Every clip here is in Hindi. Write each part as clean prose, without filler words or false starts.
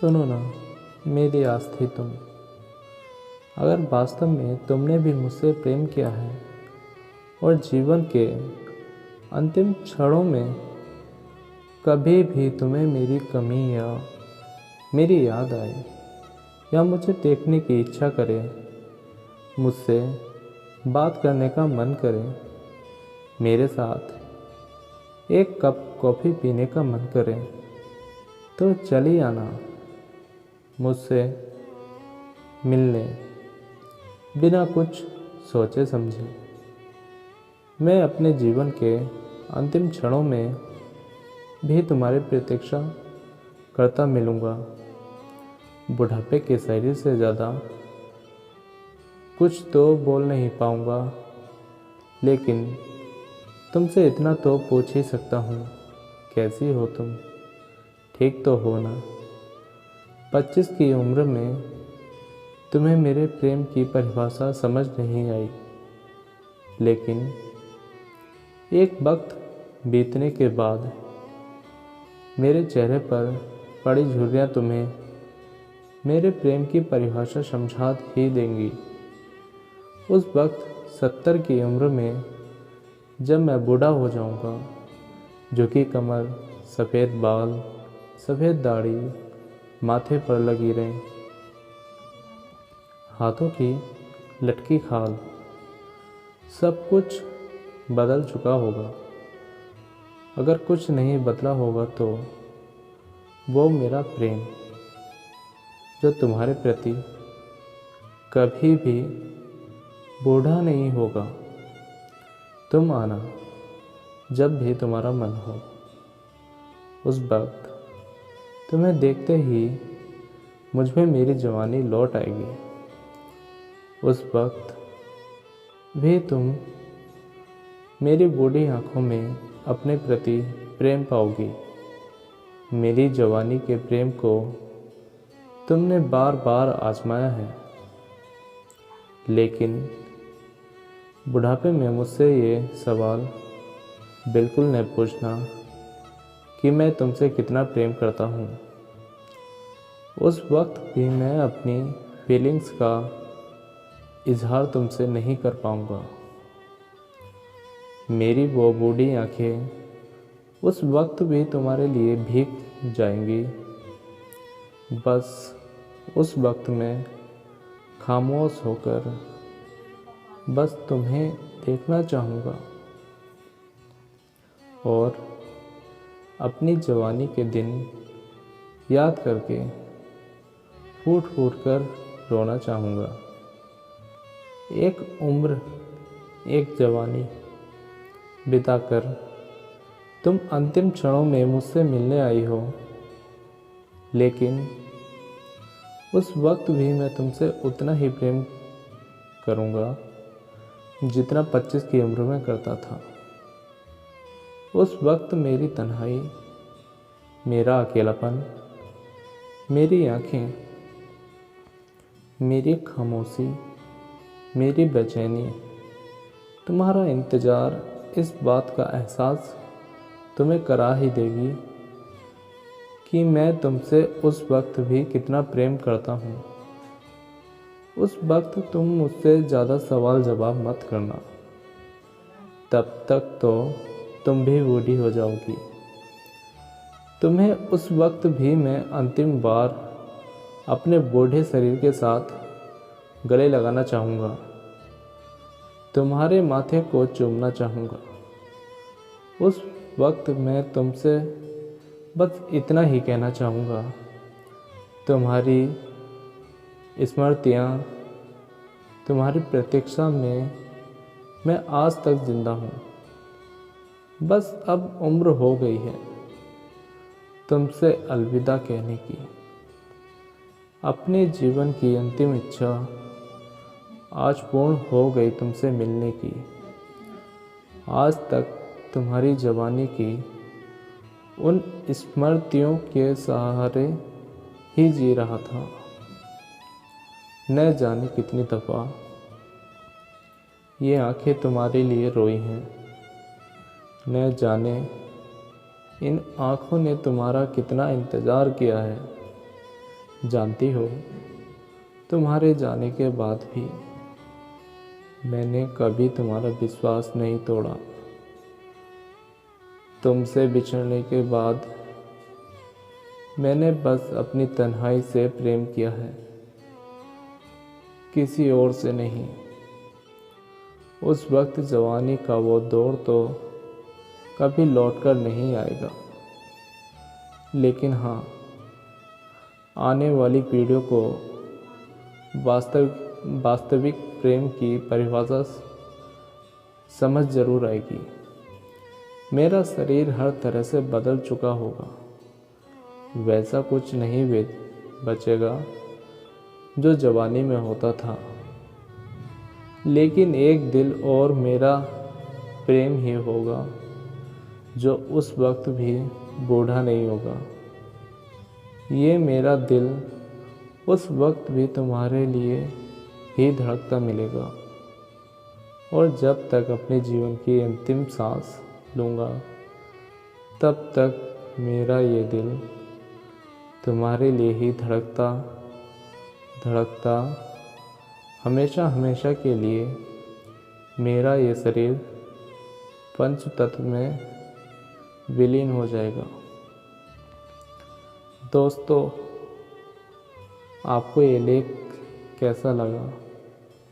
सुनो ना, मेरी आस थी तुम। अगर वास्तव में तुमने भी मुझसे प्रेम किया है और जीवन के अंतिम क्षणों में कभी भी तुम्हें मेरी कमी या मेरी याद आए या मुझे देखने की इच्छा करे, मुझसे बात करने का मन करे, मेरे साथ एक कप कॉफ़ी पीने का मन करे, तो चली आना मुझसे मिलने बिना कुछ सोचे समझे। मैं अपने जीवन के अंतिम क्षणों में भी तुम्हारी प्रतीक्षा करता मिलूँगा। बुढ़ापे के शरीर से ज़्यादा कुछ तो बोल नहीं पाऊँगा, लेकिन तुमसे इतना तो पूछ ही सकता हूँ, कैसी हो तुम? ठीक तो हो ना? 25 की उम्र में तुम्हें मेरे प्रेम की परिभाषा समझ नहीं आई, लेकिन एक वक्त बीतने के बाद मेरे चेहरे पर पड़ी झुर्रियाँ तुम्हें मेरे प्रेम की परिभाषा समझा ही देंगी। उस वक्त 70 की उम्र में जब मैं बूढ़ा हो जाऊंगा, झुकी कमर, सफ़ेद बाल, सफ़ेद दाढ़ी माथे पर लगी रहे, हाथों की लटकी खाल, सब कुछ बदल चुका होगा। अगर कुछ नहीं बदला होगा तो वो मेरा प्रेम, जो तुम्हारे प्रति कभी भी बूढ़ा नहीं होगा। तुम आना जब भी तुम्हारा मन हो। उस वक्त तुम्हें देखते ही मुझ में मेरी जवानी लौट आएगी। उस वक्त भी तुम मेरी बूढ़ी आँखों में अपने प्रति प्रेम पाओगी। मेरी जवानी के प्रेम को तुमने बार बार आजमाया है, लेकिन बुढ़ापे में मुझसे ये सवाल बिल्कुल न पूछना कि मैं तुमसे कितना प्रेम करता हूँ। उस वक्त भी मैं अपनी फीलिंग्स का इजहार तुमसे नहीं कर पाऊँगा। मेरी वो बूढ़ी आँखें उस वक्त भी तुम्हारे लिए भीग जाएंगी। बस उस वक्त मैं खामोश होकर बस तुम्हें देखना चाहूँगा और अपनी जवानी के दिन याद करके फूट फूट कर रोना चाहूँगा। एक उम्र, एक जवानी बिताकर तुम अंतिम क्षणों में मुझसे मिलने आई हो, लेकिन उस वक्त भी मैं तुमसे उतना ही प्रेम करूँगा जितना 25 की उम्र में करता था। उस वक्त मेरी तन्हाई, मेरा अकेलापन, मेरी आँखें, मेरी खामोशी, मेरी बेचैनी, तुम्हारा इंतज़ार इस बात का एहसास तुम्हें करा ही देगी कि मैं तुमसे उस वक्त भी कितना प्रेम करता हूँ। उस वक्त तुम मुझसे ज़्यादा सवाल जवाब मत करना, तब तक तो तुम भी बूढ़ी हो जाओगी। तुम्हें उस वक्त भी मैं अंतिम बार अपने बूढ़े शरीर के साथ गले लगाना चाहूँगा, तुम्हारे माथे को चूमना चाहूँगा। उस वक्त मैं तुमसे बस इतना ही कहना चाहूँगा, तुम्हारी स्मृतियाँ, तुम्हारी प्रतीक्षा में मैं आज तक जिंदा हूँ। बस अब उम्र हो गई है तुमसे अलविदा कहने की। अपने जीवन की अंतिम इच्छा आज पूर्ण हो गई तुमसे मिलने की। आज तक तुम्हारी जवानी की उन स्मृतियों के सहारे ही जी रहा था। न जाने कितनी दफ़ा ये आंखें तुम्हारे लिए रोई हैं, न जाने इन आँखों ने तुम्हारा कितना इंतज़ार किया है। जानती हो, तुम्हारे जाने के बाद भी मैंने कभी तुम्हारा विश्वास नहीं तोड़ा। तुमसे बिछड़ने के बाद मैंने बस अपनी तन्हाई से प्रेम किया है, किसी और से नहीं। उस वक्त जवानी का वो दौर तो कभी लौटकर नहीं आएगा, लेकिन हाँ, आने वाली पीढ़ियों को वास्तविक प्रेम की परिभाषा समझ जरूर आएगी। मेरा शरीर हर तरह से बदल चुका होगा, वैसा कुछ नहीं बचेगा जो जवानी में होता था, लेकिन एक दिल और मेरा प्रेम ही होगा जो उस वक्त भी बूढ़ा नहीं होगा। ये मेरा दिल उस वक्त भी तुम्हारे लिए ही धड़कता मिलेगा, और जब तक अपने जीवन की अंतिम सांस लूँगा, तब तक मेरा ये दिल तुम्हारे लिए ही धड़कता धड़कता हमेशा हमेशा के लिए मेरा ये शरीर पंच तत्व में विलीन हो जाएगा। दोस्तों, आपको ये लेख कैसा लगा?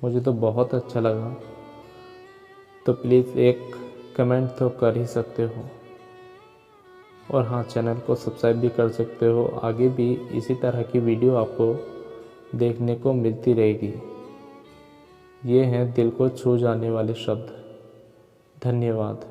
मुझे तो बहुत अच्छा लगा, तो प्लीज़ एक कमेंट तो कर ही सकते हो, और हाँ, चैनल को सब्सक्राइब भी कर सकते हो। आगे भी इसी तरह की वीडियो आपको देखने को मिलती रहेगी। ये हैं दिल को छू जाने वाले शब्द। धन्यवाद।